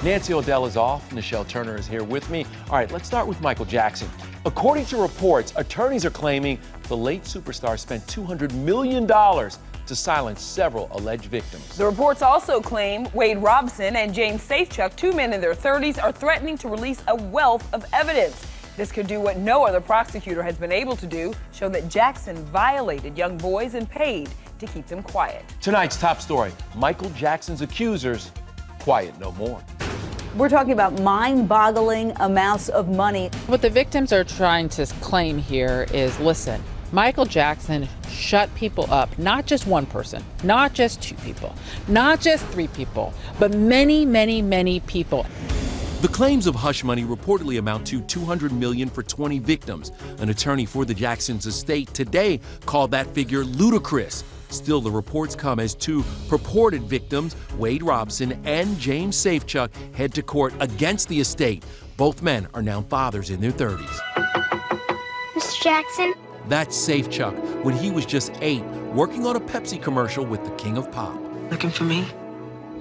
Nancy O'Dell is off. Nichelle Turner is here with me. All right, let's start with Michael Jackson. According to reports, attorneys are claiming the late superstar spent $200 million to silence several alleged victims. The reports also claim Wade Robson and James Safechuck, two men in their 30s, are threatening to release a wealth of evidence. This could do what no other prosecutor has been able to do, show that Jackson violated young boys and paid to keep them quiet. Tonight's top story, Michael Jackson's accusers, quiet no more. We're talking about mind-boggling amounts of money. What the victims are trying to claim here is, listen, Michael Jackson shut people up, not just one person, not just two people, not just three people, but many, many, many people. The claims of hush money reportedly amount to $200 million for 20 victims. An attorney for the Jacksons' estate today called that figure ludicrous. Still, the reports come as two purported victims, Wade Robson and James Safechuck, head to court against the estate. Both men are now fathers in their 30s. Mr. Jackson? That's Safechuck when he was just 8, working on a Pepsi commercial with the King of Pop. Looking for me?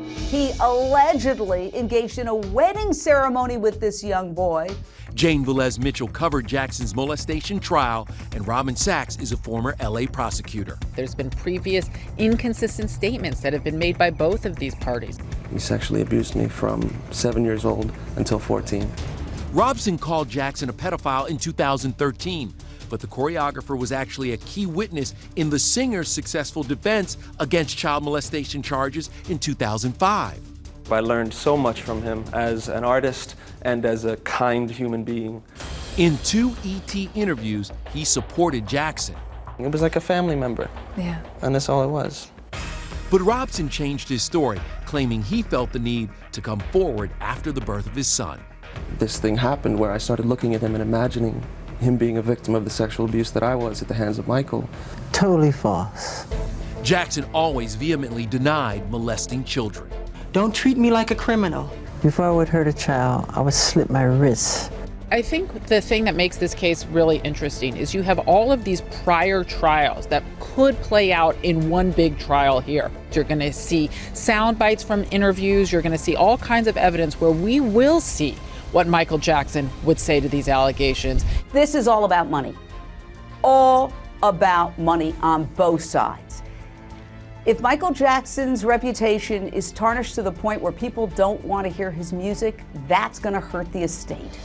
He allegedly engaged in a wedding ceremony with this young boy. Jane Velez Mitchell covered Jackson's molestation trial, and Robin Sachs is a former LA prosecutor. There's been previous inconsistent statements that have been made by both of these parties. He sexually abused me from 7 years old until 14. Robson called Jackson a pedophile in 2013, but the choreographer was actually a key witness in the singer's successful defense against child molestation charges in 2005. I learned so much from him as an artist and as a kind human being. In 2 ET interviews, he supported Jackson. It was like a family member. Yeah. And that's all it was. But Robson changed his story, claiming he felt the need to come forward after the birth of his son. This thing happened where I started looking at him and imagining him being a victim of the sexual abuse that I was at the hands of Michael. Totally false. Jackson always vehemently denied molesting children. Don't treat me like a criminal. Before I would hurt a child, I would slit my wrists. I think the thing that makes this case really interesting is you have all of these prior trials that could play out in one big trial here. You're going to see sound bites from interviews. You're going to see all kinds of evidence where we will see what Michael Jackson would say to these allegations. This is all about money. All about money on both sides. If Michael Jackson's reputation is tarnished to the point where people don't want to hear his music, that's going to hurt the estate.